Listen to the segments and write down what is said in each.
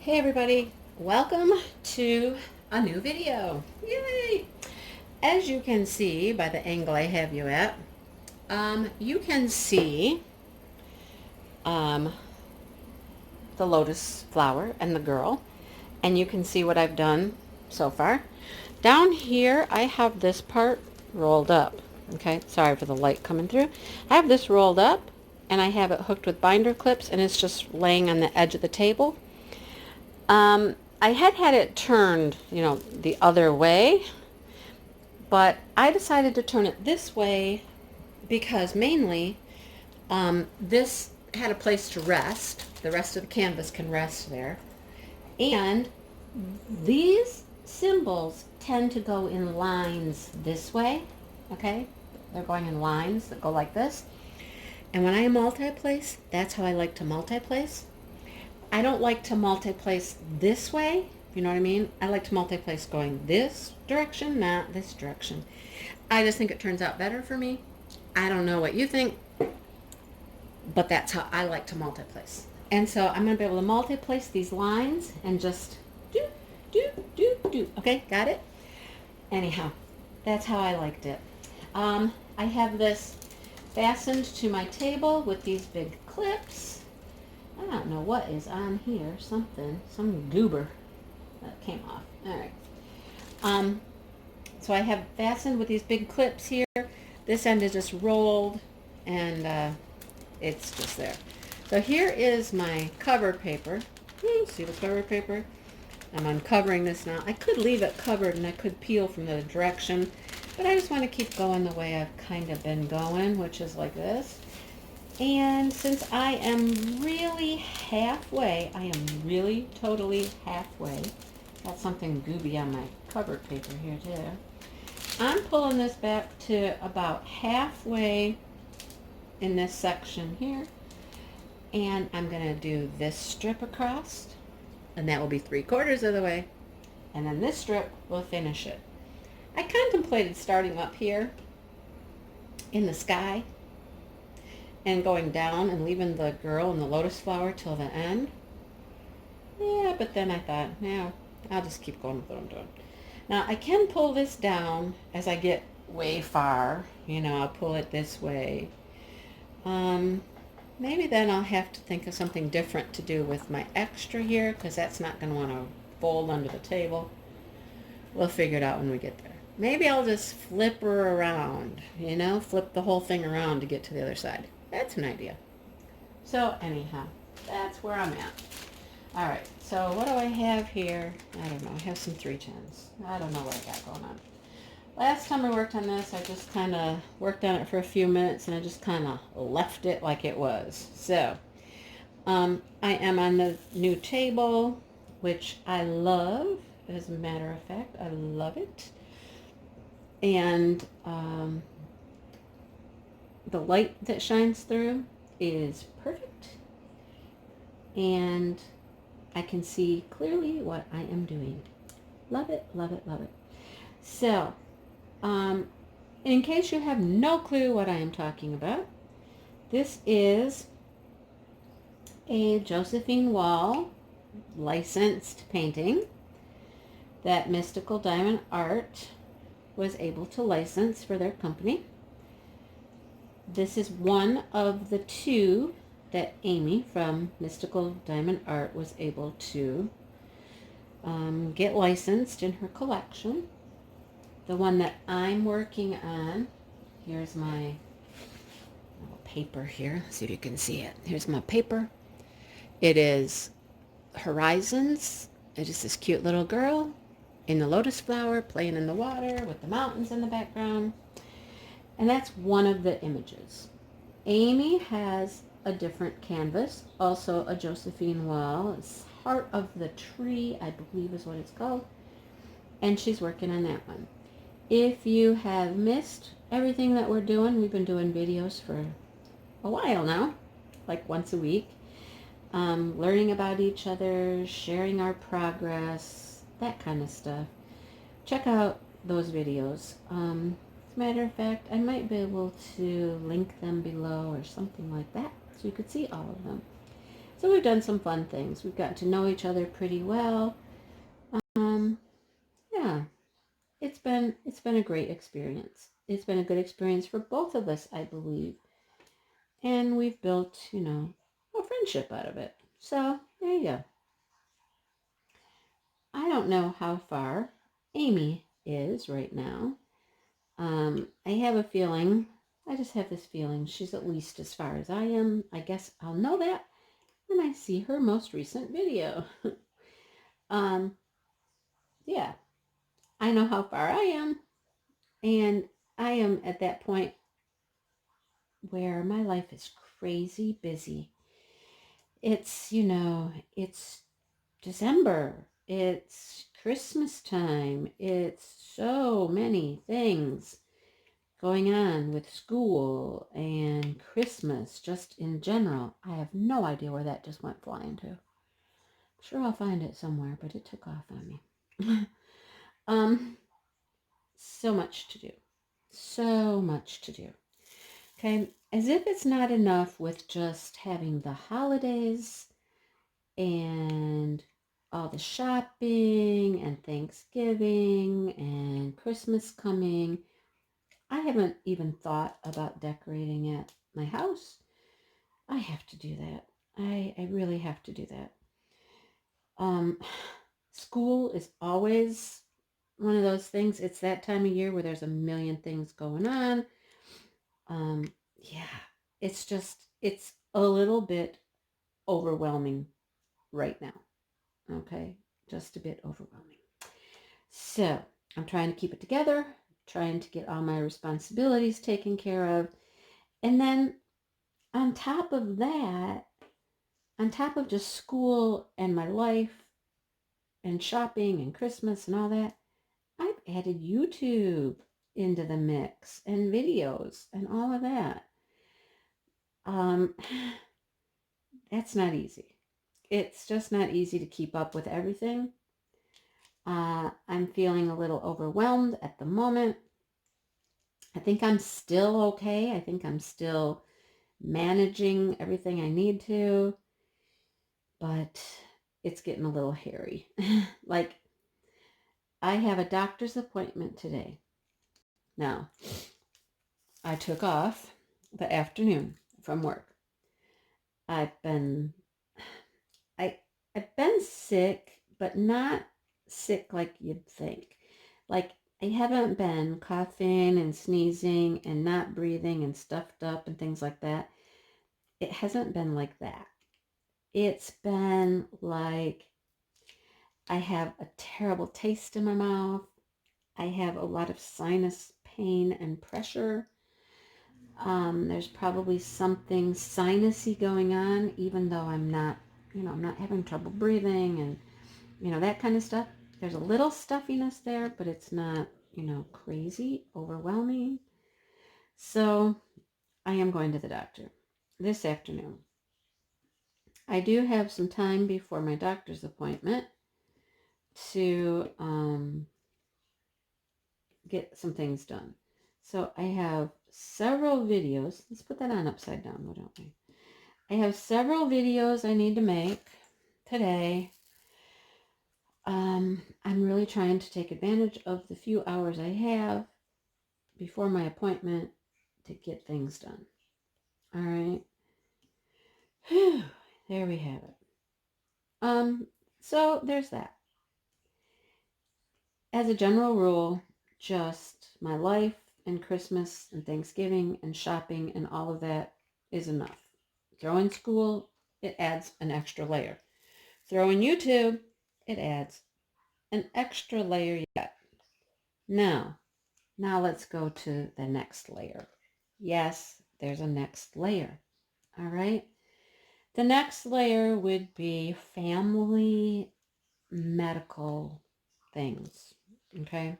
Hey everybody, welcome to a new video. Yay! As you can see by the angle I have you at, you can see the lotus flower and the girl, and you can see what I've done so far. Down here I have this part rolled up. Okay, sorry for the light coming through. I have this rolled up and I have it hooked with binder clips, and it's just laying on the edge of the table. I had it turned, the other way, but I decided to turn it this way because mainly this had a place to rest. The rest of the canvas can rest there. And these symbols tend to go in lines this way, okay? They're going in lines that go like this. And when I multi-place, that's how I like to multi-place. I don't like to multi-place this way, you know what I mean? I like to multi-place going this direction, not this direction. I just think it turns out better for me. I don't know what you think, but that's how I like to multi-place. And so I'm going to be able to multi-place these lines and just do. Okay, got it? Anyhow, that's how I liked it. I have this fastened to my table with these big clips. I don't know what is on here. Some goober that came off. All right. So I have fastened with these big clips here. This end is just rolled, and it's just there. So here is my cover paper. See the cover paper? I'm uncovering this now. I could leave it covered and I could peel from the direction, but I just want to keep going the way I've kind of been going, which is like this. And since I am really halfway, totally halfway. Got something gooby on my cover paper here too. I'm pulling this back to about halfway in this section here. And I'm going to do this strip across. And that will be 3/4 of the way. And then this strip will finish it. I contemplated starting up here in the sky and going down and leaving the girl and the lotus flower till the end. Yeah, but then I thought, yeah, I'll just keep going with what I'm doing. Now, I can pull this down as I get way far. I'll pull it this way. Maybe then I'll have to think of something different to do with my extra here, because that's not going to want to fold under the table. We'll figure it out when we get there. Maybe I'll just flip her around, flip the whole thing around to get to the other side. That's an idea. So anyhow, that's where I'm at. All right, so what do I have here? I don't know. I have some 310s. I don't know what I got going on. Last time I worked on this, I just kind of worked on it for a few minutes, and I just kind of left it like it was. So I am on the new table, which I love. As a matter of fact, I love it. And the light that shines through is perfect, and I can see clearly what I am doing. Love it, love it, love it. So, in case you have no clue what I am talking about, this is a Josephine Wall licensed painting that Mystical Diamond Art was able to license for their company. This is one of the two that Amy from Mystical Diamond Art was able to get licensed in her collection. The one that I'm working on, here's my little paper here. Let's see if you can see it. Here's my paper. It is Horizons. It is this cute little girl in the lotus flower playing in the water with the mountains in the background. And that's one of the images. Amy has a different canvas, also a Josephine Wall. It's Heart of the Tree, I believe is what it's called. And she's working on that one. If you have missed everything that we're doing, we've been doing videos for a while now, like once a week. Learning about each other, sharing our progress, that kind of stuff. Check out those videos. As a matter of fact, I might be able to link them below or something like that, so you could see all of them. So we've done some fun things. We've gotten to know each other pretty well. Um, yeah, it's been a great experience. It's been a good experience for both of us, I believe. And we've built, a friendship out of it. So there you go. I don't know how far Amy is right now. I have a feeling, I just have this feeling she's at least as far as I am. I guess I'll know that when I see her most recent video. um, yeah, I know how far I am, and I am at that point where my life is crazy busy. It's December, it's Christmas time, it's so many things going on with school and Christmas just in general. I have no idea where that just went flying to. I'm sure I'll find it somewhere, but it took off on me. um, so much to do. So much to do. Okay, as if it's not enough with just having the holidays and all the shopping and Thanksgiving and Christmas coming. I haven't even thought about decorating at my house. I have to do that. I really have to do that. Um, School is always one of those things. It's that time of year where there's a million things going on. Yeah, it's a little bit overwhelming right now. Okay, just a bit overwhelming. So I'm trying to keep it together, trying to get all my responsibilities taken care of. And then on top of that, on top of just school and my life and shopping and Christmas and all that, I've added YouTube into the mix and videos and all of that. Um, that's not easy. It's just not easy to keep up with everything. I'm feeling a little overwhelmed at the moment. I think I'm still okay. I think I'm still managing everything I need to, but it's getting a little hairy. Like, I have a doctor's appointment today. Now, I took off the afternoon from work. I've been I I've been sick, but not sick like you'd think. Like, I haven't been coughing and sneezing and not breathing and stuffed up and things like that. It hasn't been like that. It's been like I have a terrible taste in my mouth. I have a lot of sinus pain and pressure. There's probably something sinusy going on, even though I'm not having trouble breathing and, that kind of stuff. There's a little stuffiness there, but it's not, crazy, overwhelming. So I am going to the doctor this afternoon. I do have some time before my doctor's appointment to get some things done. So I have several videos. Let's put that on upside down, why don't we? I have several videos I need to make today. I'm really trying to take advantage of the few hours I have before my appointment to get things done. All right. Whew, there we have it. So there's that. As a general rule, just my life and Christmas and Thanksgiving and shopping and all of that is enough. Throw in school, it adds an extra layer. Throw in YouTube, it adds an extra layer yet. Now let's go to the next layer. Yes, there's a next layer. All right. The next layer would be family medical things. Okay.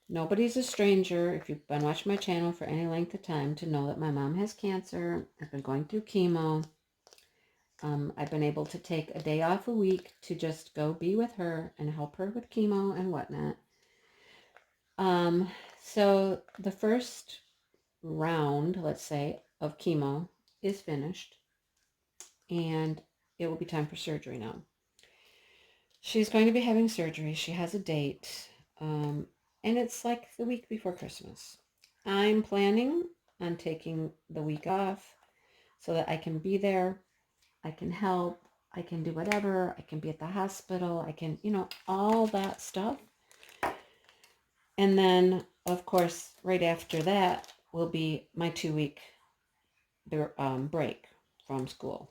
Nobody's a stranger, if you've been watching my channel for any length of time, to know that my mom has cancer. I've been going through chemo. I've been able to take a day off a week to just go be with her and help her with chemo and whatnot. So the first round, let's say, of chemo is finished. And it will be time for surgery now. She's going to be having surgery. She has a date. And it's like the week before Christmas. I'm planning on taking the week off so that I can be there. I can help. I can do whatever. I can be at the hospital. I can, all that stuff. And then, of course, right after that will be my 2-week break from school.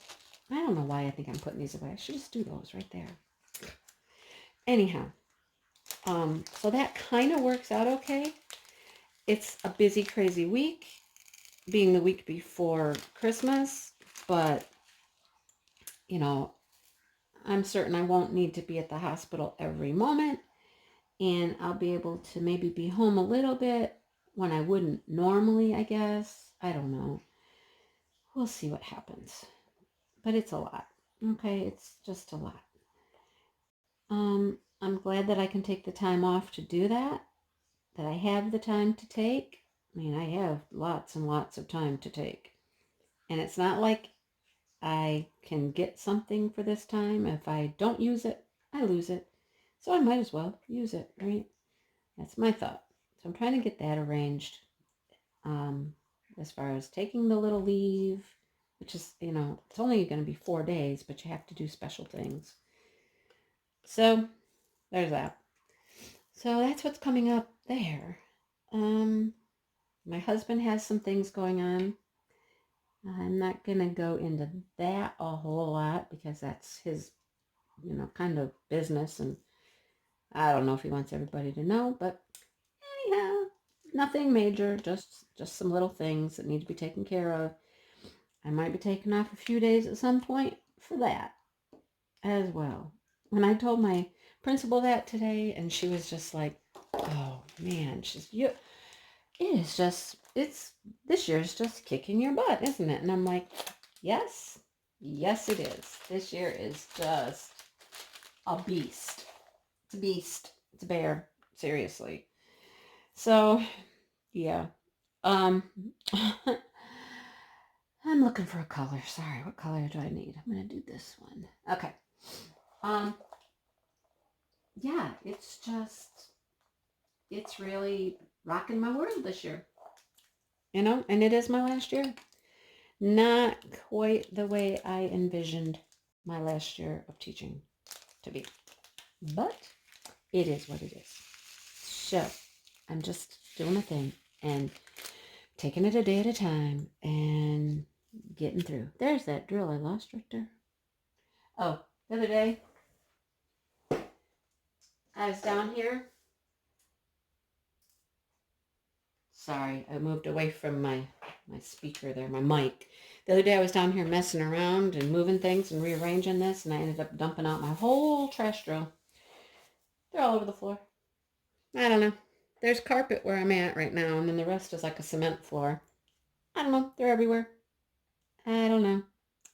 I don't know why I think I'm putting these away. I should just do those right there. Anyhow, so that kind of works out okay. It's a busy, crazy week, being the week before Christmas, but, I'm certain I won't need to be at the hospital every moment, and I'll be able to maybe be home a little bit when I wouldn't normally, I guess. I don't know. We'll see what happens. But it's a lot. Okay, it's just a lot. I'm glad that I can take the time off to do that I have the time to take. I mean, I have lots and lots of time to take. And it's not like I can get something for this time. If I don't use it, I lose it. So I might as well use it, right? That's my thought. So I'm trying to get that arranged as far as taking the little leave, which is, it's only going to be 4 days, but you have to do special things. So there's that. So that's what's coming up there. My husband has some things going on. I'm not going to go into that a whole lot because that's his, kind of business. And I don't know if he wants everybody to know, but anyhow, nothing major, just some little things that need to be taken care of. I might be taking off a few days at some point for that as well. When I told my principal that today, and she was just like, oh man, this year's just kicking your butt, isn't it? And I'm like, yes, it is. This year is just a beast. It's a beast. It's a bear. Seriously. So, yeah. I'm looking for a color. Sorry, what color do I need? I'm going to do this one. Okay. Yeah, it's really rocking my world this year. And it is my last year. Not quite the way I envisioned my last year of teaching to be. But it is what it is. So I'm just doing my thing and taking it a day at a time and getting through. There's that drill I lost right there. Oh, the other day I was down here. Sorry, I moved away from my speaker there, my mic. The other day I was down here messing around and moving things and rearranging this, and I ended up dumping out my whole trash drill. They're all over the floor. I don't know. There's carpet where I'm at right now, and then the rest is like a cement floor. I don't know. They're everywhere. I don't know.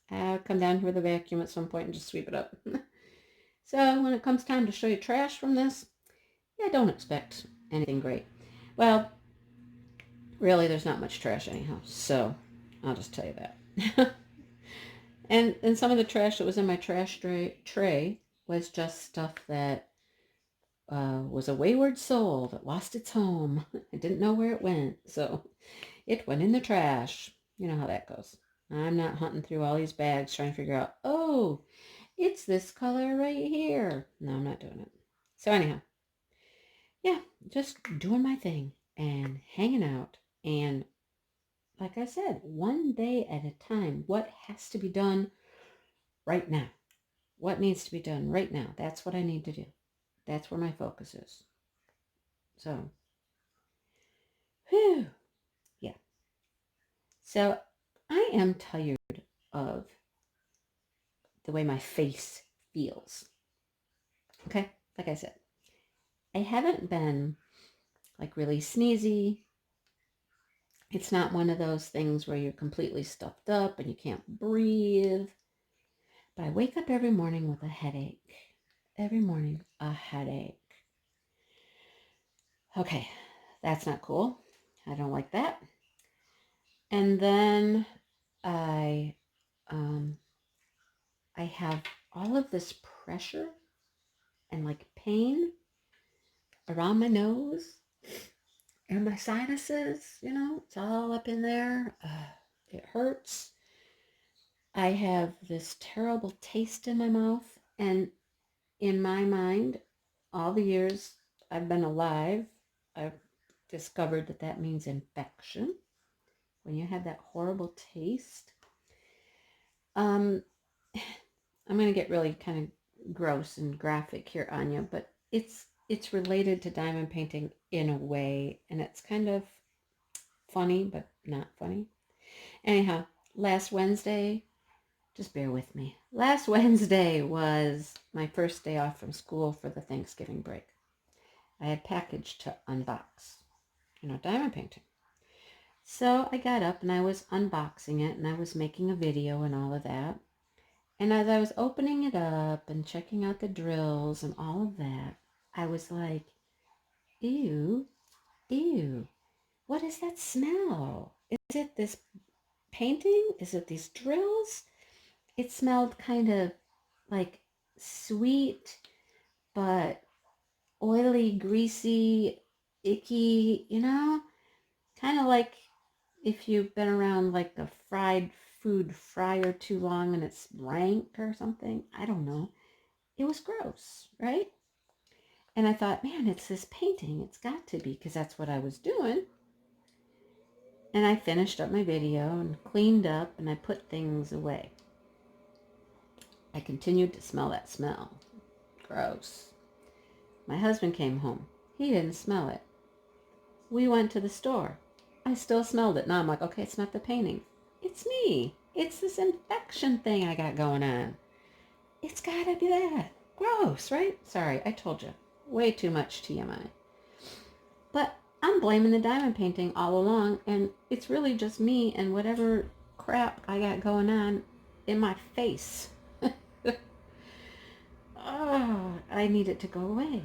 I'll come down here with a vacuum at some point and just sweep it up. So when it comes time to show you trash from this, yeah, don't expect anything great. Well, really, there's not much trash anyhow, so I'll just tell you that. And some of the trash that was in my trash tray was just stuff that was a wayward soul that lost its home. I didn't know where it went, so it went in the trash. You know how that goes. I'm not hunting through all these bags trying to figure out, oh, it's this color right here. No, I'm not doing it. So anyhow, yeah, just doing my thing and hanging out. And like I said, one day at a time. What has to be done right now? What needs to be done right now? That's what I need to do. That's where my focus is. So, whew, yeah. So I am tired of the way my face feels. Okay, like I said, I haven't been like really sneezy. It's not one of those things where you're completely stuffed up and you can't breathe. But I wake up every morning with a headache. Every morning, a headache. Okay, that's not cool. I don't like that. And then I I have all of this pressure and like pain around my nose and my sinuses, it's all up in there. It hurts. I have this terrible taste in my mouth. And in my mind, all the years I've been alive, I've discovered that that means infection. When you have that horrible taste. I'm going to get really kind of gross and graphic here, Anya, but it's related to diamond painting in a way, and it's kind of funny, but not funny. Anyhow, last Wednesday, just bear with me. Last Wednesday was my first day off from school for the Thanksgiving break. I had package to unbox, diamond painting. So I got up and I was unboxing it and I was making a video and all of that. And as I was opening it up and checking out the drills and all of that, I was like, ew, ew, what is that smell? Is it this painting? Is it these drills? It smelled kind of like sweet, but oily, greasy, icky, kind of like if you've been around like a fried food fryer too long and it's rank or something. I don't know. It was gross, right? And I thought, man, it's this painting. It's got to be, because that's what I was doing. And I finished up my video and cleaned up and I put things away. I continued to smell that smell. Gross. My husband came home. He didn't smell it. We went to the store. I still smelled it. Now I'm like, okay, it's not the painting. It's me. It's this infection thing I got going on. It's gotta be that. Gross, right? Sorry, I told you. Way too much TMI. But I'm blaming the diamond painting all along, and it's really just me and whatever crap I got going on in my face. Oh, I need it to go away.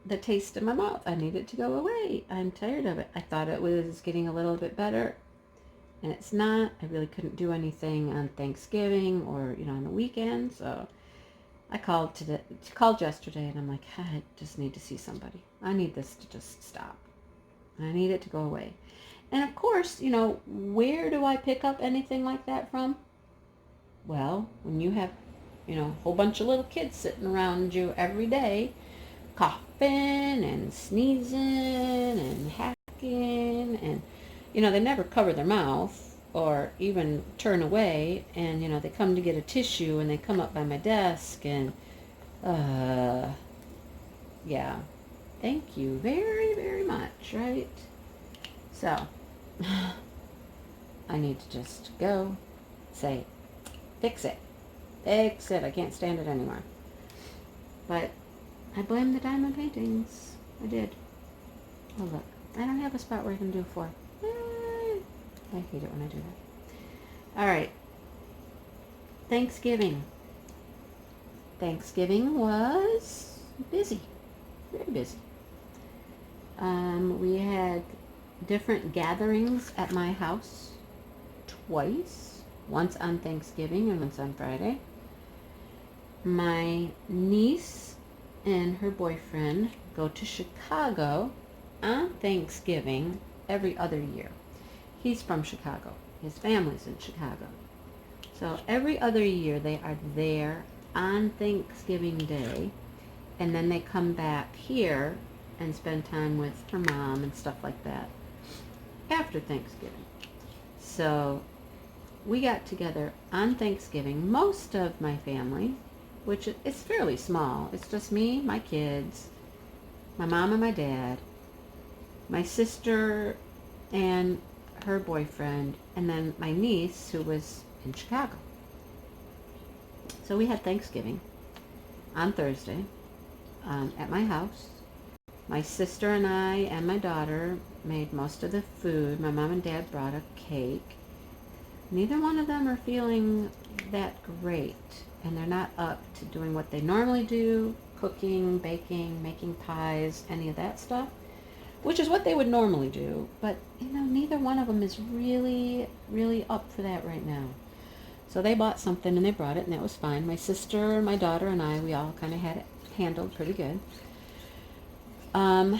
The taste in my mouth, I need it to go away. I'm tired of it. I thought it was getting a little bit better, and it's not. I really couldn't do anything on Thanksgiving or, on the weekend, so I called yesterday, and I'm like, I just need to see somebody. I need this to just stop. I need it to go away. And of course, where do I pick up anything like that from? Well, when you have, a whole bunch of little kids sitting around you every day, coughing and sneezing and hacking, and, they never cover their mouth or even turn away, and, they come to get a tissue and they come up by my desk and, yeah, thank you very, very much, right? So, I need to just go say, fix it, I can't stand it anymore. But I blame the diamond paintings. I did. Oh, look, I don't have a spot where I can do 4. I hate it when I do that. All right. Thanksgiving. Thanksgiving was busy. Very busy. We had different gatherings at my house twice. Once on Thanksgiving and once on Friday. My niece and her boyfriend go to Chicago on Thanksgiving every other year. He's from Chicago. His family's in Chicago. So every other year they are there on Thanksgiving Day, and then they come back here and spend time with her mom and stuff like that after Thanksgiving. So we got together on Thanksgiving, most of my family, which is fairly small. It's just me, my kids, my mom and my dad, my sister and her boyfriend, and then my niece who was in Chicago. So we had Thanksgiving on Thursday at my house. My sister and I and my daughter made most of the food. My mom and dad brought a cake. Neither one of them are feeling that great, and they're not up to doing what they normally do, cooking, baking, making pies, any of that stuff, which is what they would normally do. But, neither one of them is really, really up for that right now. So they bought something and they brought it, and that was fine. My sister, my daughter, and I, we all kind of had it handled pretty good. Um,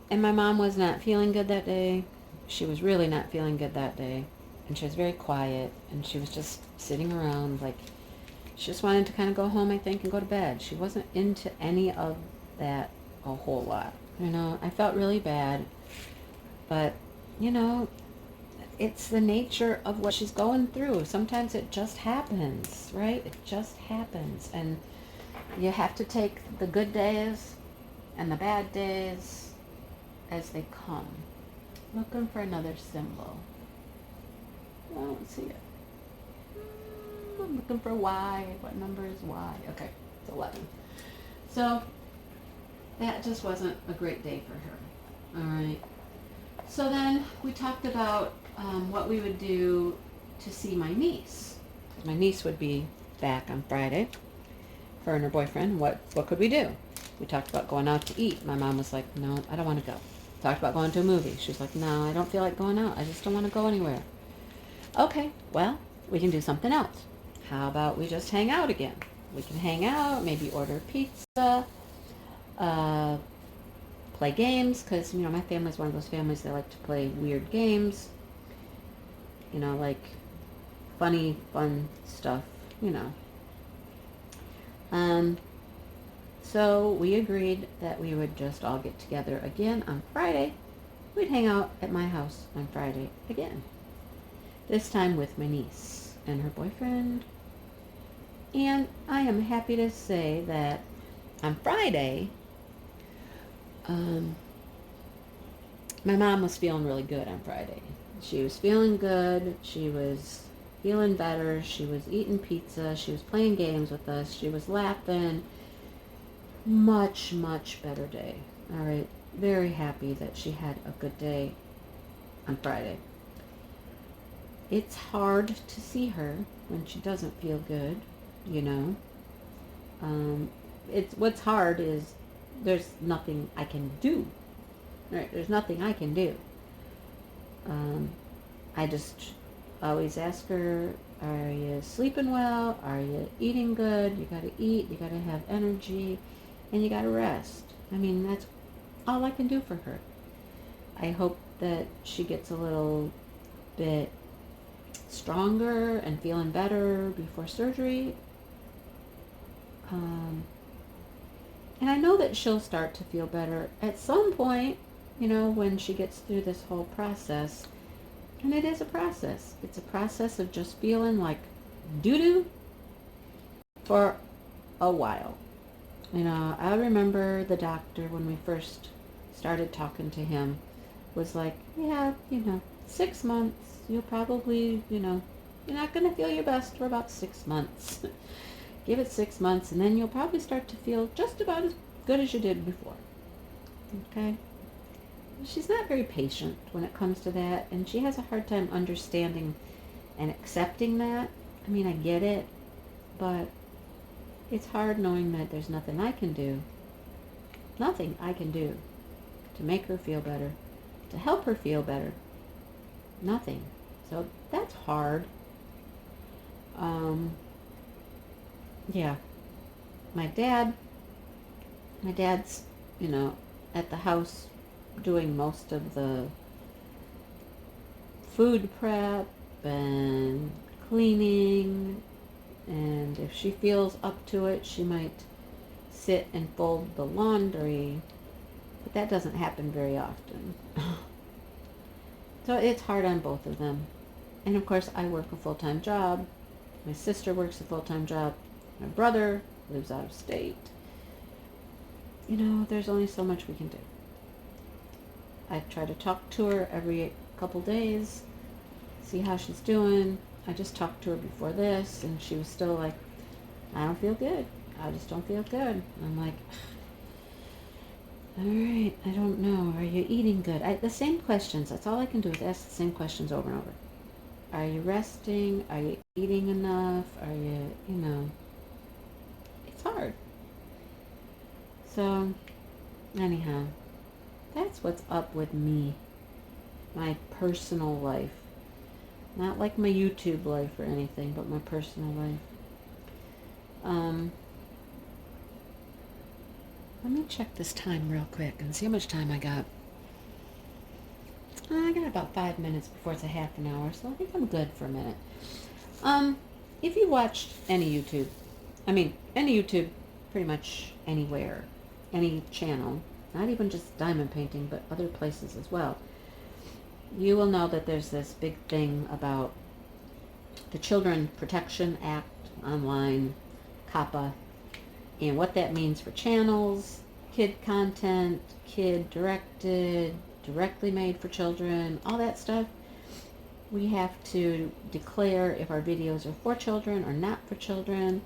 and my mom was not feeling good that day. She was really not feeling good that day. And she was very quiet, and she was just sitting around like she just wanted to kind of go home, I think, and go to bed. She wasn't into any of that a whole lot. I felt really bad, but, you know, it's the nature of what she's going through. Sometimes it just happens, right? It just happens. And you have to take the good days and the bad days as they come. Looking for another symbol. I don't see it. I'm looking for Y. What number is Y? Okay, it's 11. So that just wasn't a great day for her. All right. So then we talked about what we would do to see my niece. My niece would be back on Friday. Her and her boyfriend. What could we do? We talked about going out to eat. My mom was like, no, I don't want to go. Talked about going to a movie. She was like, no, I don't feel like going out. I just don't want to go anywhere. Okay, well, we can do something else. How about we just hang out again? We can hang out, maybe order pizza, play games, because, my family's one of those families that like to play weird games, like funny, fun stuff, Um, so we agreed that we would just all get together again on Friday. We'd hang out at my house on Friday again. This time with my niece and her boyfriend. And I am happy to say that on Friday, my mom was feeling really good on Friday. She was feeling good. She was feeling better. She was eating pizza. She was playing games with us. She was laughing. Much, much better day. All right. Very happy that she had a good day on Friday. It's hard to see her when she doesn't feel good, It's what's hard is there's nothing I can do. Right? There's nothing I can do. I just always ask her, are you sleeping well? Are you eating good? You got to eat. You got to have energy. And you got to rest. That's all I can do for her. I hope that she gets a little bit stronger and feeling better before surgery. And I know that she'll start to feel better at some point, when she gets through this whole process. And it is a process. It's a process of just feeling like doo-doo for a while. I remember the doctor when we first started talking to him was like, yeah, 6 months. You'll probably, you're not going to feel your best for about 6 months. Give it 6 months, and then you'll probably start to feel just about as good as you did before. Okay? She's not very patient when it comes to that, and she has a hard time understanding and accepting that. I get it, but it's hard knowing that there's nothing I can do to make her feel better, to help her feel better. Nothing. So that's hard. Yeah. My dad's, at the house doing most of the food prep and cleaning, and if she feels up to it, she might sit and fold the laundry, but that doesn't happen very often. So it's hard on both of them. And of course, I work a full-time job. My sister works a full-time job. My brother lives out of state. There's only so much we can do. I try to talk to her every couple days, see how she's doing. I just talked to her before this, and she was still like, I don't feel good. I just don't feel good. And I'm like, all right, I don't know. Are you eating good? The same questions. That's all I can do is ask the same questions over and over. Are you resting? Are you eating enough? Are you, it's hard. So, anyhow, that's what's up with me, my personal life. Not like my YouTube life or anything, but my personal life. Let me check this time real quick and see how much time I got. I got about 5 minutes before it's a half an hour, so I think I'm good for a minute. If you watched any YouTube, any YouTube, pretty much anywhere, any channel, not even just diamond painting, but other places as well, you will know that there's this big thing about the Children Protection Act online, COPPA, and what that means for channels, kid content, kid directed, directly made for children, all that stuff. We have to declare if our videos are for children or not for children.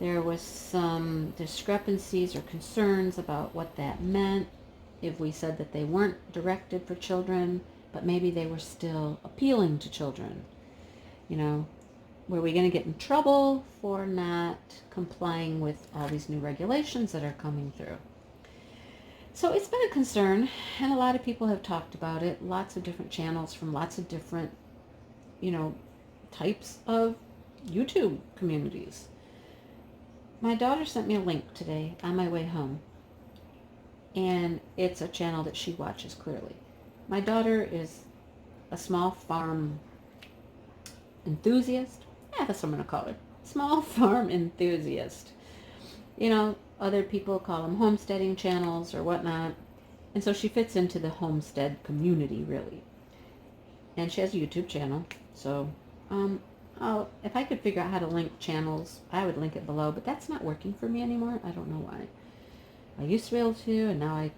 There was some discrepancies or concerns about what that meant. If we said that they weren't directed for children, but maybe they were still appealing to children. You know, were we going to get in trouble for not complying with all these new regulations that are coming through? So it's been a concern, and a lot of people have talked about it. Lots of different channels from lots of different, types of YouTube communities. My daughter sent me a link today on my way home, and it's a channel that she watches clearly. My daughter is a small farm enthusiast. Yeah, that's what I'm going to call her. Small farm enthusiast. Other people call them homesteading channels or whatnot. And so she fits into the homestead community, really. And she has a YouTube channel. So if I could figure out how to link channels, I would link it below. But that's not working for me anymore. I don't know why. I used to be able to, and now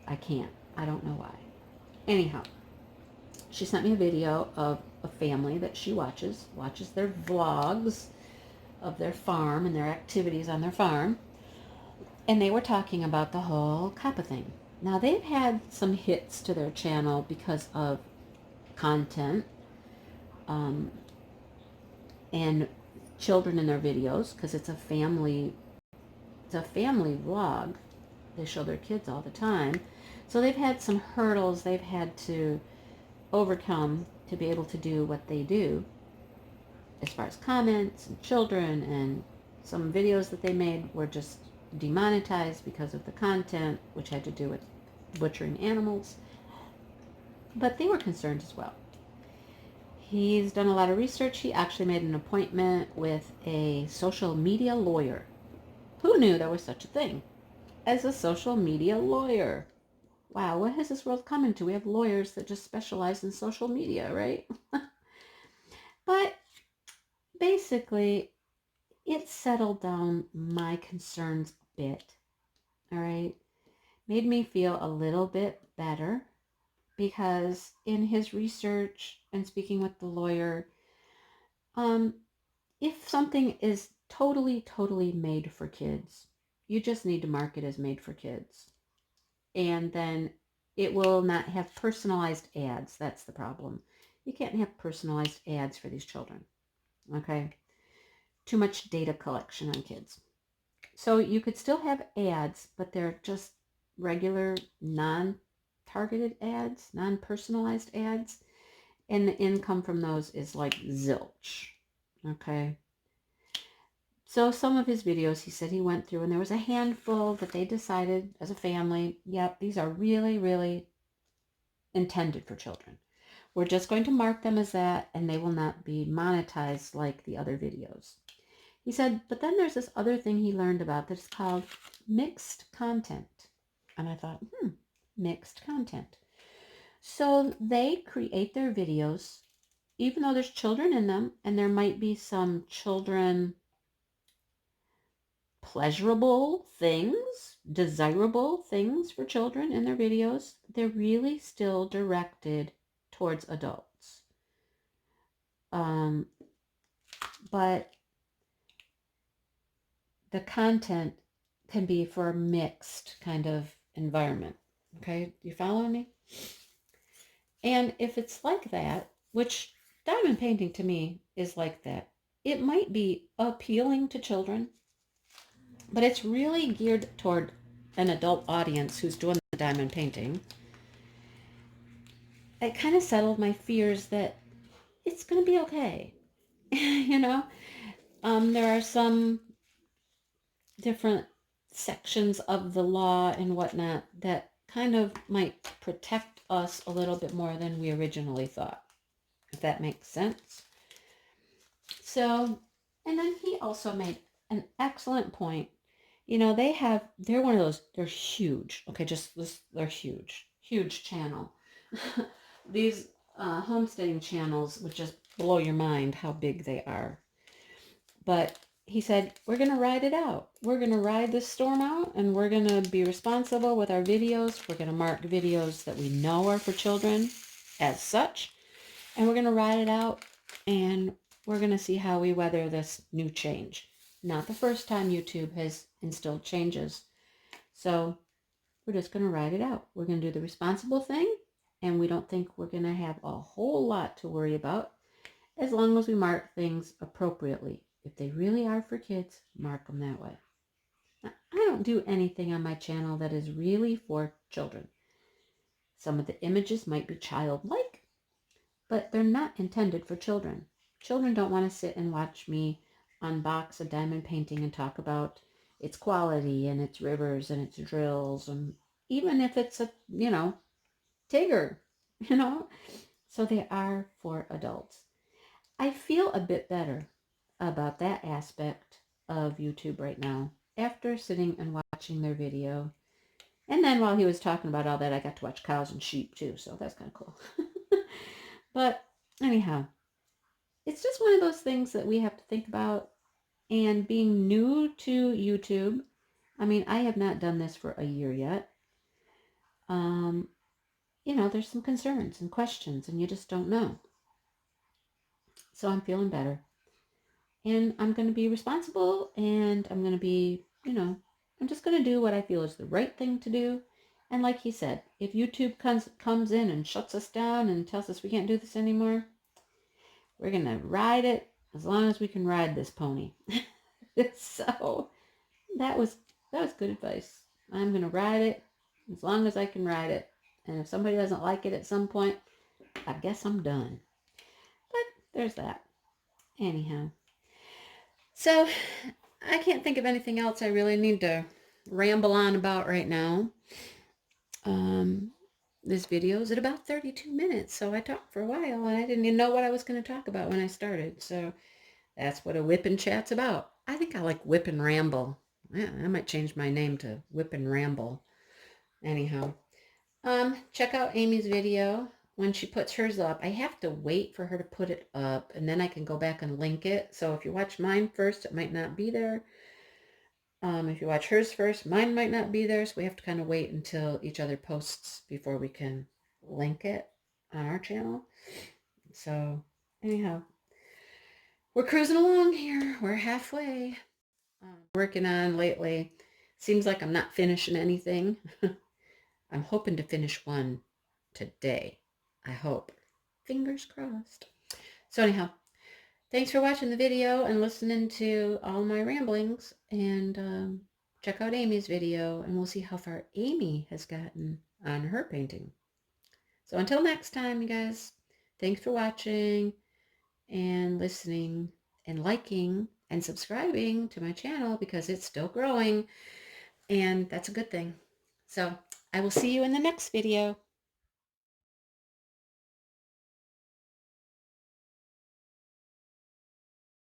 I can't. I don't know why. Anyhow, she sent me a video of a family that she watches their vlogs of their farm and their activities on their farm. And they were talking about the whole COPPA thing. Now, they've had some hits to their channel because of content and children in their videos, because it's a family vlog. They show their kids all the time. So they've had some hurdles they've had to overcome to be able to do what they do as far as comments and children, and some videos that they made were just demonetized because of the content, which had to do with butchering animals. But they were concerned as well. He's done a lot of research. He actually made an appointment with a social media lawyer. Who knew there was such a thing as a social media lawyer? Wow, what has this world come into? We have lawyers that just specialize in social media, right? But basically, it settled down my concerns a bit, all right? Made me feel a little bit better, because in his research and speaking with the lawyer, if something is totally made for kids, you just need to mark it as made for kids. And then it will not have personalized ads. That's the problem. You can't have personalized ads for these children, okay? Too much data collection on kids. So you could still have ads, but they're just regular non-targeted ads, non-personalized ads, and the income from those is like zilch, okay? So some of his videos, he said he went through, and there was a handful that they decided as a family, yep, these are really intended for children. We're just going to mark them as that, and they will not be monetized like the other videos. He said, but then there's this other thing he learned about that's called mixed content. And I thought, mixed content. So they create their videos, even though there's children in them, and there might be some children pleasurable things, desirable things for children in their videos, they're really still directed towards adults. But the content can be for a mixed kind of environment. Okay, you following me? And if it's like that, which diamond painting to me is like that, it might be appealing to children, but it's really geared toward an adult audience who's doing the diamond painting. It kind of settled my fears that it's going to be okay. You know, there are some different sections of the law and whatnot that kind of might protect us a little bit more than we originally thought, if that makes sense. So, and then he also made an excellent point. You know, they're one of those, they're huge. Okay, just this, they're huge, huge channel. These homesteading channels would just blow your mind how big they are. But he said, we're going to ride it out. We're going to ride this storm out, and we're going to be responsible with our videos. We're going to mark videos that we know are for children as such. And we're going to ride it out, and we're going to see how we weather this new change. Not the first time YouTube has instilled changes. So we're just going to ride it out. We're going to do the responsible thing, and we don't think we're going to have a whole lot to worry about as long as we mark things appropriately. If they really are for kids, mark them that way. Now, I don't do anything on my channel that is really for children. Some of the images might be childlike, but they're not intended for children. Children don't want to sit and watch me unbox a diamond painting and talk about its quality and its rivers and its drills, and even if it's a, Tigger, you know. So they are for adults. I feel a bit better about that aspect of YouTube right now after sitting and watching their video. And then while he was talking about all that, I got to watch cows and sheep too, so that's kind of cool. But anyhow, it's just one of those things that we have to think about. And being new to YouTube, I mean, I have not done this for a year yet. There's some concerns and questions, and you just don't know. So I'm feeling better. And I'm going to be responsible, and I'm going to be, I'm just going to do what I feel is the right thing to do. And like he said, if YouTube comes in and shuts us down and tells us we can't do this anymore, we're going to ride it as long as we can ride this pony. So that was good advice. I'm going to ride it as long as I can ride it. And if somebody doesn't like it at some point, I guess I'm done. But there's that. Anyhow. So I can't think of anything else I really need to ramble on about right now. This video is at about 32 minutes, so I talked for a while, and I didn't even know what I was going to talk about when I started. So that's what a whip and chat's about. I think I like whip and ramble. Yeah, I might change my name to whip and ramble. Anyhow, check out Amy's video when she puts hers up. I have to wait for her to put it up, and then I can go back and link it. So if you watch mine first, it might not be there. If you watch hers first, mine might not be there. So we have to kind of wait until each other posts before we can link it on our channel. So anyhow, we're cruising along here. We're halfway. Working on lately. Seems like I'm not finishing anything. I'm hoping to finish one today. I hope. Fingers crossed. So anyhow, thanks for watching the video and listening to all my ramblings. And check out Amy's video, and we'll see how far Amy has gotten on her painting. So until next time, you guys, thanks for watching and listening and liking and subscribing to my channel, because it's still growing, and that's a good thing. So I will see you in the next video.